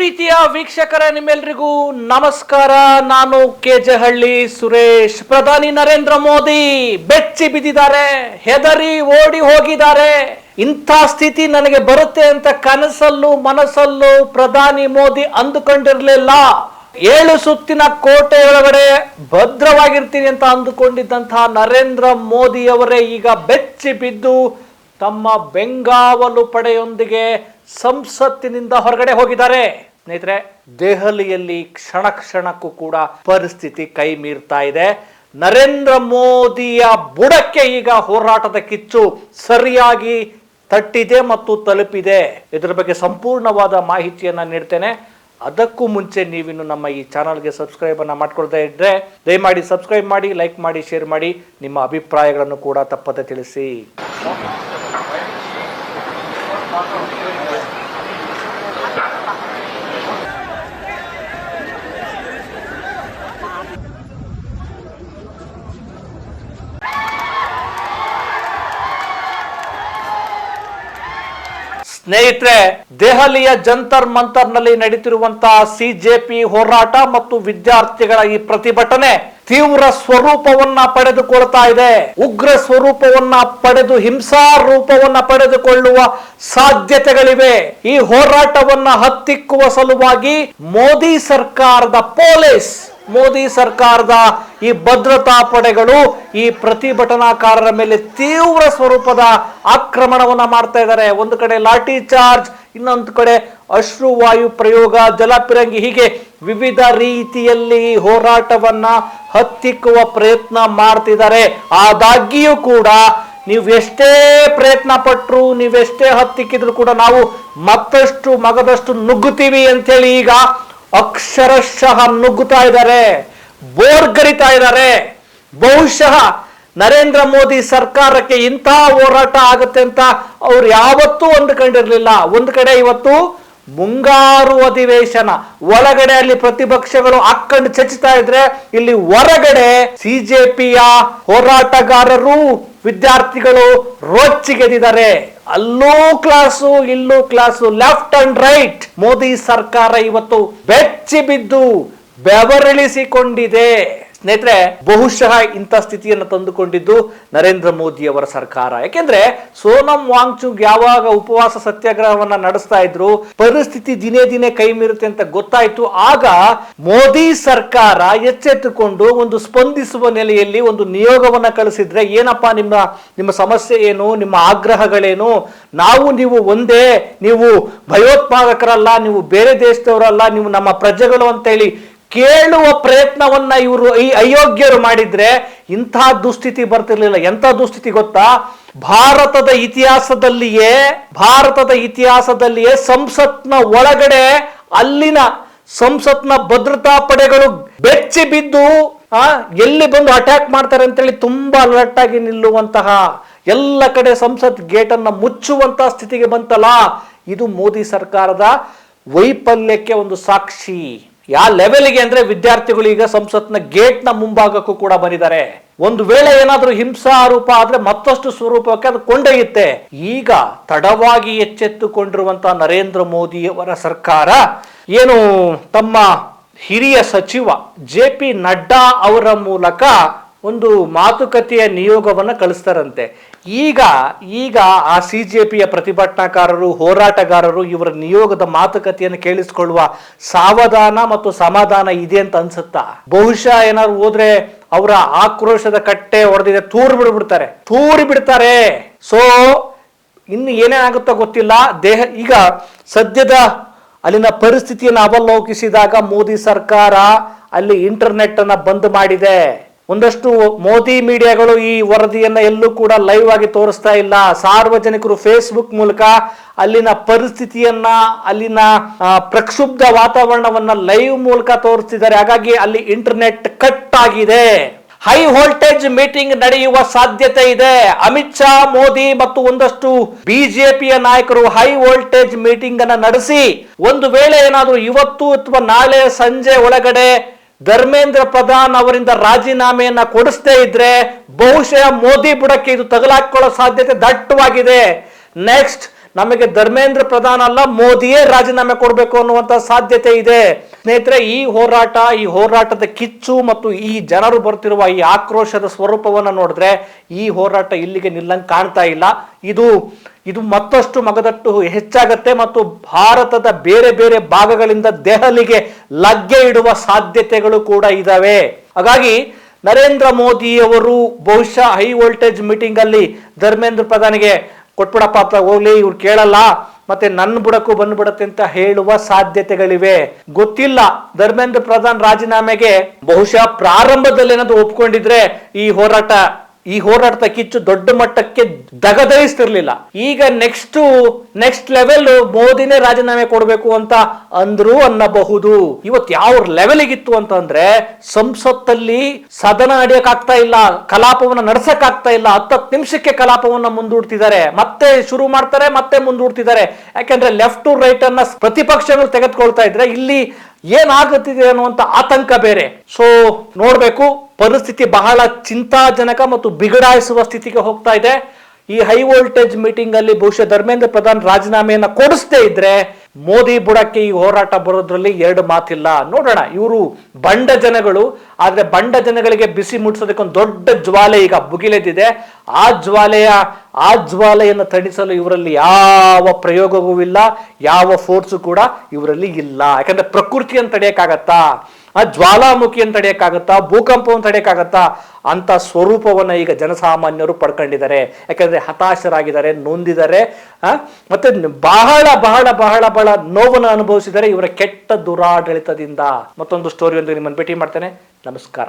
ಪ್ರೀತಿಯ ವೀಕ್ಷಕರೇ, ನಿಮ್ಮೆಲ್ಲರಿಗೂ ನಮಸ್ಕಾರ. ನಾನು ಕೆಜೆಹಳ್ಳಿ ಸುರೇಶ್. ಪ್ರಧಾನಿ ನರೇಂದ್ರ ಮೋದಿ ಬೆಚ್ಚಿ ಬಿದ್ದಿದ್ದಾರೆ, ಹೆದರಿ ಓಡಿ ಹೋಗಿದ್ದಾರೆ. ಇಂಥ ಸ್ಥಿತಿ ನನಗೆ ಬರುತ್ತೆ ಅಂತ ಕನಸಲ್ಲೂ ಮನಸ್ಸಲ್ಲೂ ಪ್ರಧಾನಿ ಮೋದಿ ಅಂದುಕೊಂಡಿರಲಿಲ್ಲ. 7 ಸುತ್ತಿನ ಕೋಟೆ ಒಳಗಡೆ ಭದ್ರವಾಗಿರ್ತೀನಿ ಅಂತ ಅಂದುಕೊಂಡಿದ್ದಂತಹ ನರೇಂದ್ರ ಮೋದಿ ಅವರೇ ಈಗ ಬೆಚ್ಚಿ ಬಿದ್ದು ತಮ್ಮ ಬೆಂಗಾವಲು ಪಡೆಯೊಂದಿಗೆ ಸಂಸತ್ತಿನಿಂದ ಹೊರಗಡೆ ಹೋಗಿದ್ದಾರೆ. ಸ್ನೇಹಿತರೆ, ದೆಹಲಿಯಲ್ಲಿ ಕ್ಷಣ ಕ್ಷಣಕ್ಕೂ ಕೂಡ ಪರಿಸ್ಥಿತಿ ಕೈ ಮೀರ್ತಾ ಇದೆ. ನರೇಂದ್ರ ಮೋದಿಯ ಬುಡಕ್ಕೆ ಈಗ ಹೋರಾಟದ ಕಿಚ್ಚು ಸರಿಯಾಗಿ ತಟ್ಟಿದೆ ಮತ್ತು ತಲುಪಿದೆ. ಇದರ ಬಗ್ಗೆ ಸಂಪೂರ್ಣವಾದ ಮಾಹಿತಿಯನ್ನ ನೀಡ್ತೇನೆ. ಅದಕ್ಕೂ ಮುಂಚೆ ನೀವಿನ್ನು ನಮ್ಮ ಈ ಚಾನಲ್ಗೆ ಸಬ್ಸ್ಕ್ರೈಬ್ ಅನ್ನ ಮಾಡ್ಕೊಳ್ತಾ ಇದ್ರೆ ದಯಮಾಡಿ ಸಬ್ಸ್ಕ್ರೈಬ್ ಮಾಡಿ, ಲೈಕ್ ಮಾಡಿ, ಶೇರ್ ಮಾಡಿ. ನಿಮ್ಮ ಅಭಿಪ್ರಾಯಗಳನ್ನು ಕೂಡ ತಪ್ಪದೆ ತಿಳಿಸಿ. ಸ್ನೇಹಿತರೆ, ದೆಹಲಿಯ ಜಂತರ್ ಮಂತರ್ ನಲ್ಲಿ ನಡೀತಿರುವಂತಹ ಸಿಜೆಪಿ ಹೋರಾಟ ಮತ್ತು ವಿದ್ಯಾರ್ಥಿಗಳ ಈ ಪ್ರತಿಭಟನೆ ತೀವ್ರ ಸ್ವರೂಪವನ್ನ ಪಡೆದುಕೊಳ್ತಾ ಇದೆ. ಉಗ್ರ ಸ್ವರೂಪವನ್ನ ಪಡೆದು ಹಿಂಸಾ ರೂಪವನ್ನ ಪಡೆದುಕೊಳ್ಳುವ ಸಾಧ್ಯತೆಗಳಿವೆ. ಈ ಹೋರಾಟವನ್ನ ಹತ್ತಿಕ್ಕುವ ಸಲುವಾಗಿ ಮೋದಿ ಸರ್ಕಾರದ ಮೋದಿ ಸರ್ಕಾರದ ಈ ಭದ್ರತಾ ಪಡೆಗಳು ಈ ಪ್ರತಿಭಟನಾಕಾರರ ಮೇಲೆ ತೀವ್ರ ಸ್ವರೂಪದ ಆಕ್ರಮಣವನ್ನ ಮಾಡ್ತಾ ಇದ್ದಾರೆ. ಒಂದು ಕಡೆ ಲಾಠಿ ಚಾರ್ಜ್, ಇನ್ನೊಂದು ಕಡೆ ಅಶ್ರುವಾಯು ಪ್ರಯೋಗ, ಜಲಪಿರಂಗಿ, ಹೀಗೆ ವಿವಿಧ ರೀತಿಯಲ್ಲಿ ಹೋರಾಟವನ್ನ ಹತ್ತಿಕ್ಕುವ ಪ್ರಯತ್ನ ಮಾಡ್ತಿದ್ದಾರೆ. ಆದಾಗ್ಯೂ ಕೂಡ ನೀವು ಎಷ್ಟೇ ಪ್ರಯತ್ನ ಪಟ್ಟರು, ನೀವೆಷ್ಟೇ ಹತ್ತಿಕ್ಕಿದ್ರು ಕೂಡ ನಾವು ಮತ್ತಷ್ಟು ಮಗದಷ್ಟು ನುಗ್ಗುತ್ತೀವಿ ಅಂತೇಳಿ ಈಗ ಅಕ್ಷರಶಃ ನುಗ್ಗುತ್ತಾ ಇದ್ದಾರೆ, ಬೋರ್ಗರಿತಾ ಇದ್ದಾರೆ. ಬಹುಶಃ ನರೇಂದ್ರ ಮೋದಿ ಸರ್ಕಾರಕ್ಕೆ ಇಂಥ ಹೋರಾಟ ಆಗುತ್ತೆ ಅಂತ ಅವ್ರು ಯಾವತ್ತೂ ಅಂದುಕೊಂಡಿರ್ಲಿಲ್ಲ. ಒಂದು ಕಡೆ ಇವತ್ತು ಮುಂಗಾರು ಅಧಿವೇಶನ, ಒಳಗಡೆ ಅಲ್ಲಿ ಪ್ರತಿಪಕ್ಷಗಳು ಹಾಕೊಂಡು ಚಚ್ಚುತ್ತಾ ಇದ್ರೆ, ಇಲ್ಲಿ ಹೊರಗಡೆ ಸಿಜೆಪಿಯ ಹೋರಾಟಗಾರರು ವಿದ್ಯಾರ್ಥಿಗಳು ರೋಚಿಗೆದಿದ್ದಾರೆ. ಅಲ್ಲೂ ಕ್ಲಾಸು, ಇಲ್ಲೂ class, left and write. Modi ಸರ್ಕಾರ ಇವತ್ತು ಬೆಚ್ಚಿ ಬಿದ್ದು ಬೆವರಿಳಿಸಿಕೊಂಡಿದೆ. ಸ್ನೇಹಿತರೆ, ಬಹುಶಃ ಇಂಥ ಸ್ಥಿತಿಯನ್ನು ತಂದುಕೊಂಡಿದ್ದು ನರೇಂದ್ರ ಮೋದಿ ಅವರ ಸರ್ಕಾರ. ಯಾಕೆಂದ್ರೆ ಸೋನಂ ವಾಂಗ್ಚುಕ್ ಯಾವಾಗ ಉಪವಾಸ ಸತ್ಯಾಗ್ರಹವನ್ನ ನಡೆಸ್ತಾ ಇದ್ರು, ಪರಿಸ್ಥಿತಿ ದಿನೇ ದಿನೇ ಕೈ ಮೀರುತ್ತೆ ಅಂತ ಗೊತ್ತಾಯ್ತು. ಆಗ ಮೋದಿ ಸರ್ಕಾರ ಎಚ್ಚೆತ್ತುಕೊಂಡು ಒಂದು ಸ್ಪಂದಿಸುವ ನೆಲೆಯಲ್ಲಿ ಒಂದು ನಿಯೋಗವನ್ನ ಕಳಿಸಿದ್ರೆ, ಏನಪ್ಪಾ ನಿಮ್ಮ ಸಮಸ್ಯೆ ಏನು, ನಿಮ್ಮ ಆಗ್ರಹಗಳೇನು, ನೀವು ಒಂದೇ, ನೀವು ಭಯೋತ್ಪಾದಕರಲ್ಲ, ನೀವು ಬೇರೆ ದೇಶದವರಲ್ಲ, ನೀವು ನಮ್ಮ ಪ್ರಜೆಗಳು ಅಂತ ಹೇಳಿ ಕೇಳುವ ಪ್ರಯತ್ನವನ್ನ ಇವರು ಈ ಅಯೋಗ್ಯರು ಮಾಡಿದ್ರೆ ಇಂತಹ ದುಸ್ಥಿತಿ ಬರ್ತಿರ್ಲಿಲ್ಲ. ಎಂಥ ದುಸ್ಥಿತಿ ಗೊತ್ತಾ? ಭಾರತದ ಇತಿಹಾಸದಲ್ಲಿಯೇ ಸಂಸತ್ನ ಒಳಗಡೆ ಅಲ್ಲಿನ ಸಂಸತ್ನ ಭದ್ರತಾ ಪಡೆಗಳು ಬೆಚ್ಚಿ ಬಿದ್ದು ಎಲ್ಲಿ ಬಂದು ಅಟ್ಯಾಕ್ ಮಾಡ್ತಾರೆ ಅಂತೇಳಿ ತುಂಬಾ ಅಲರ್ಟ್ ಆಗಿ ನಿಲ್ಲುವಂತಹ, ಎಲ್ಲ ಕಡೆ ಸಂಸತ್ ಗೇಟ್ ಅನ್ನ ಮುಚ್ಚುವಂತಹ ಸ್ಥಿತಿಗೆ ಬಂತಲ್ಲ, ಇದು ಮೋದಿ ಸರ್ಕಾರದ ವೈಫಲ್ಯಕ್ಕೆ ಒಂದು ಸಾಕ್ಷಿ. ಯಾವ ಲೆವೆಲ್ಗೆ ಅಂದ್ರೆ ವಿದ್ಯಾರ್ಥಿಗಳು ಈಗ ಸಂಸತ್ನ ಗೇಟ್ ನ ಮುಂಭಾಗಕ್ಕೂ ಕೂಡ ಬಂದಿದ್ದಾರೆ. ಒಂದು ವೇಳೆ ಏನಾದ್ರೂ ಹಿಂಸಾ ಆರೋಪ ಆದ್ರೆ ಮತ್ತಷ್ಟು ಸ್ವರೂಪಕ್ಕೆ ಅದು ಕೊಂಡೊಯ್ಯುತ್ತೆ. ಈಗ ತಡವಾಗಿ ಎಚ್ಚೆತ್ತುಕೊಂಡಿರುವಂತಹ ನರೇಂದ್ರ ಮೋದಿ ಅವರ ಸರ್ಕಾರ ಏನು ತಮ್ಮ ಹಿರಿಯ ಸಚಿವ JP ನಡ್ಡಾ ಅವರ ಮೂಲಕ ಒಂದು ಮಾತುಕತೆಯ ನಿಯೋಗವನ್ನ ಕಳಿಸ್ತಾರಂತೆ. ಈಗ ಆ ಸಿಜೆಪಿಯ ಪ್ರತಿಭಟನಾಕಾರರು, ಹೋರಾಟಗಾರರು ಇವರ ನಿಯೋಗದ ಮಾತುಕತೆಯನ್ನು ಕೇಳಿಸಿಕೊಳ್ಳುವ ಸಾವಧಾನ ಮತ್ತು ಸಮಾಧಾನ ಇದೆ ಅಂತ ಅನ್ಸುತ್ತಾ? ಬಹುಶಃ ಏನಾದ್ರು ಹೋದ್ರೆ ಅವರ ಆಕ್ರೋಶದ ಕಟ್ಟೆ ಹೊಡೆದಿದೆ, ತೂರಿ ಬಿಡ್ತಾರೆ. ಸೊ ಇನ್ನು ಏನೇನಾಗುತ್ತೋ ಗೊತ್ತಿಲ್ಲ. ಈಗ ಸದ್ಯದ ಅಲ್ಲಿನ ಪರಿಸ್ಥಿತಿಯನ್ನು ಅವಲೋಕಿಸಿದಾಗ ಮೋದಿ ಸರ್ಕಾರ ಅಲ್ಲಿ ಇಂಟರ್ನೆಟ್ ಅನ್ನ ಬಂದ್ ಮಾಡಿದೆ. ಒಂದಷ್ಟು ಮೋದಿ ಮೀಡಿಯಾಗಳು ಈ ವರದಿಯನ್ನ ಎಲ್ಲೂ ಕೂಡ ಲೈವ್ ಆಗಿ ತೋರಿಸ್ತಾ ಇಲ್ಲ. ಸಾರ್ವಜನಿಕರು ಫೇಸ್ಬುಕ್ ಮೂಲಕ ಅಲ್ಲಿನ ಪರಿಸ್ಥಿತಿಯನ್ನ, ಅಲ್ಲಿನ ಪ್ರಕ್ಷುಬ್ಧ ವಾತಾವರಣವನ್ನ ಲೈವ್ ಮೂಲಕ ತೋರಿಸ್ತಿದ್ದಾರೆ. ಹಾಗಾಗಿ ಅಲ್ಲಿ ಇಂಟರ್ನೆಟ್ ಕಟ್ ಆಗಿದೆ. ಹೈ ವೋಲ್ಟೇಜ್ ಮೀಟಿಂಗ್ ನಡೆಯುವ ಸಾಧ್ಯತೆ ಇದೆ. ಅಮಿತ್ ಶಾ, ಮೋದಿ ಮತ್ತು ಒಂದಷ್ಟು ಬಿಜೆಪಿಯ ನಾಯಕರು ಹೈ ವೋಲ್ಟೇಜ್ ಮೀಟಿಂಗ್ ಅನ್ನ ನಡೆಸಿ, ಒಂದು ವೇಳೆ ಏನಾದರೂ ಇವತ್ತು ಅಥವಾ ನಾಳೆ ಸಂಜೆ ಒಳಗಡೆ ಧರ್ಮೇಂದ್ರ ಪ್ರಧಾನ್ ಅವರಿಂದ ರಾಜೀನಾಮೆಯನ್ನ ಕೊಡಿಸದೇ ಇದ್ರೆ ಬಹುಶಃ ಮೋದಿ ಬುಡಕ್ಕೆ ಇದು ತಗಲಾಕೊಳ್ಳೋ ಸಾಧ್ಯತೆ ದಟ್ಟವಾಗಿದೆ. ನೆಕ್ಸ್ಟ್ ನಮಗೆ ಧರ್ಮೇಂದ್ರ ಪ್ರಧಾನ್ ಅಲ್ಲ ಮೋದಿಯೇ ರಾಜೀನಾಮೆ ಕೊಡಬೇಕು ಅನ್ನುವಂತ ಸಾಧ್ಯತೆ ಇದೆ. ಸ್ನೇಹಿತರೆ, ಈ ಹೋರಾಟದ ಕಿಚ್ಚು ಮತ್ತು ಈ ಜನರು ಬರ್ತಿರುವ ಈ ಆಕ್ರೋಶದ ಸ್ವರೂಪವನ್ನು ನೋಡಿದ್ರೆ ಈ ಹೋರಾಟ ಇಲ್ಲಿಗೆ ನಿಲ್ಲಂಗೆ ಕಾಣ್ತಾ ಇಲ್ಲ. ಇದು ಮತ್ತಷ್ಟು ಮಗದಟ್ಟು ಹೆಚ್ಚಾಗತ್ತೆ ಮತ್ತು ಭಾರತದ ಬೇರೆ ಬೇರೆ ಭಾಗಗಳಿಂದ ದೆಹಲಿಗೆ ಲಗ್ಗೆ ಇಡುವ ಸಾಧ್ಯತೆಗಳು ಕೂಡ ಇದಾವೆ. ಹಾಗಾಗಿ ನರೇಂದ್ರ ಮೋದಿಯವರು ಬಹುಶಃ ಹೈ ವೋಲ್ಟೇಜ್ ಮೀಟಿಂಗ್ ಅಲ್ಲಿ ಧರ್ಮೇಂದ್ರ ಪ್ರಧಾನಿಗೆ ಕೊಟ್ಬಿಡಪ್ಪ ಹೋಗ್ಲಿ, ಇವ್ರು ಕೇಳಲ್ಲ, ಮತ್ತೆ ನನ್ನ ಬುಡಕ್ಕೂ ಬಂದ್ಬಿಡತ್ತೆ ಅಂತ ಹೇಳುವ ಸಾಧ್ಯತೆಗಳಿವೆ. ಗೊತ್ತಿಲ್ಲ, ಧರ್ಮೇಂದ್ರ ಪ್ರಧಾನ್ ರಾಜೀನಾಮೆಗೆ ಬಹುಶಃ ಪ್ರಾರಂಭದಲ್ಲಿ ಏನಾದ್ರು ಒಪ್ಕೊಂಡಿದ್ರೆ ಈ ಹೋರಾಟದ ಕಿಚ್ಚು ದೊಡ್ಡ ಮಟ್ಟಕ್ಕೆ ದಗದರಿಸ್ತಿರ್ಲಿಲ್ಲ. ಈಗ ನೆಕ್ಸ್ಟ್ ಲೆವೆಲ್ ಮೋದಿನೇ ರಾಜೀನಾಮೆ ಕೊಡಬೇಕು ಅಂತ ಅಂದ್ರು ಅನ್ನಬಹುದು. ಇವತ್ತು ಯಾವ ಲೆವೆಲ್ಗಿತ್ತು ಅಂತಂದ್ರೆ ಸಂಸತ್ತಲ್ಲಿ ಸದನ ನಡೆಯಕ್ಕಾಗ್ತಾ ಇಲ್ಲ, ಕಲಾಪವನ್ನ ನಡೆಸಕ್ಕಾಗ್ತಾ ಇಲ್ಲ. 10 ನಿಮಿಷಕ್ಕೆ ಕಲಾಪವನ್ನ ಮುಂದೂಡ್ತಿದ್ದಾರೆ, ಮತ್ತೆ ಶುರು ಮಾಡ್ತಾರೆ, ಮತ್ತೆ ಮುಂದೂಡ್ತಿದ್ದಾರೆ. ಯಾಕಂದ್ರೆ ಲೆಫ್ಟ್ ಟು ರೈಟ್ ಅನ್ನ ಪ್ರತಿಪಕ್ಷಗಳು ತೆಗೆದುಕೊಳ್ತಾ ಇದ್ರೆ ಇಲ್ಲಿ ಏನಾಗುತ್ತಿದೆ ಅನ್ನುವಂತ ಆತಂಕ ಬೇರೆ. ಸೊ ನೋಡ್ಬೇಕು, ಪರಿಸ್ಥಿತಿ ಬಹಳ ಚಿಂತಾಜನಕ ಮತ್ತು ಬಿಗಡಾಯಿಸುವ ಸ್ಥಿತಿಗೆ ಹೋಗ್ತಾ ಇದೆ. ಈ ಹೈ ವೋಲ್ಟೇಜ್ ಮೀಟಿಂಗ್ ಅಲ್ಲಿ ಬಹುಶಃ ಧರ್ಮೇಂದ್ರ ಪ್ರಧಾನ್ ರಾಜೀನಾಮೆಯನ್ನ ಕೊಡಿಸದೇ ಇದ್ರೆ ಮೋದಿ ಬುಡಕ್ಕೆ ಈ ಹೋರಾಟ ಬರೋದ್ರಲ್ಲಿ ಎರಡು ಮಾತಿಲ್ಲ. ನೋಡೋಣ, ಇವರು ಬಂಡ ಜನಗಳು, ಆದ್ರೆ ಬಂಡ ಜನಗಳಿಗೆ ಬಿಸಿ ಮುಟ್ಟಿಸೋದಕ್ಕೆ ಒಂದು ದೊಡ್ಡ ಜ್ವಾಲೆ ಈಗ ಭುಗಿಲೆದಿದೆ. ಆ ಜ್ವಾಲೆಯನ್ನು ತಣಿಸಲು ಇವರಲ್ಲಿ ಯಾವ ಪ್ರಯೋಗವೂ ಇಲ್ಲ, ಯಾವ ಫೋರ್ಸು ಕೂಡ ಇವರಲ್ಲಿ ಇಲ್ಲ. ಯಾಕಂದ್ರೆ ಪ್ರಕೃತಿಯನ್ನು ತಡೆಯಕ್ಕಾಗತ್ತಾ, ಆ ಜ್ವಾಲಾಮುಖಿಯನ್ನು ತಡೆಯಕ್ಕಾಗತ್ತಾ, ಭೂಕಂಪವನ್ನು ತಡೆಯಕ್ಕಾಗತ್ತಾ ಅಂತ ಸ್ವರೂಪವನ್ನ ಈಗ ಜನಸಾಮಾನ್ಯರು ಪಡ್ಕೊಂಡಿದ್ದಾರೆ. ಯಾಕಂದ್ರೆ ಹತಾಶರಾಗಿದ್ದಾರೆ, ನೊಂದಿದ್ದಾರೆ, ಮತ್ತೆ ಬಹಳ ಬಹಳ ಬಹಳ ಬಹಳ ನೋವನ್ನು ಅನುಭವಿಸಿದ್ದಾರೆ ಇವರ ಕೆಟ್ಟ ದುರಾಡಳಿತದಿಂದ. ಮತ್ತೊಂದು ಸ್ಟೋರಿಯೊಂದಿಗೆ ನಿಮ್ಮನ್ನು ಭೇಟಿ ಮಾಡ್ತೇನೆ. ನಮಸ್ಕಾರ.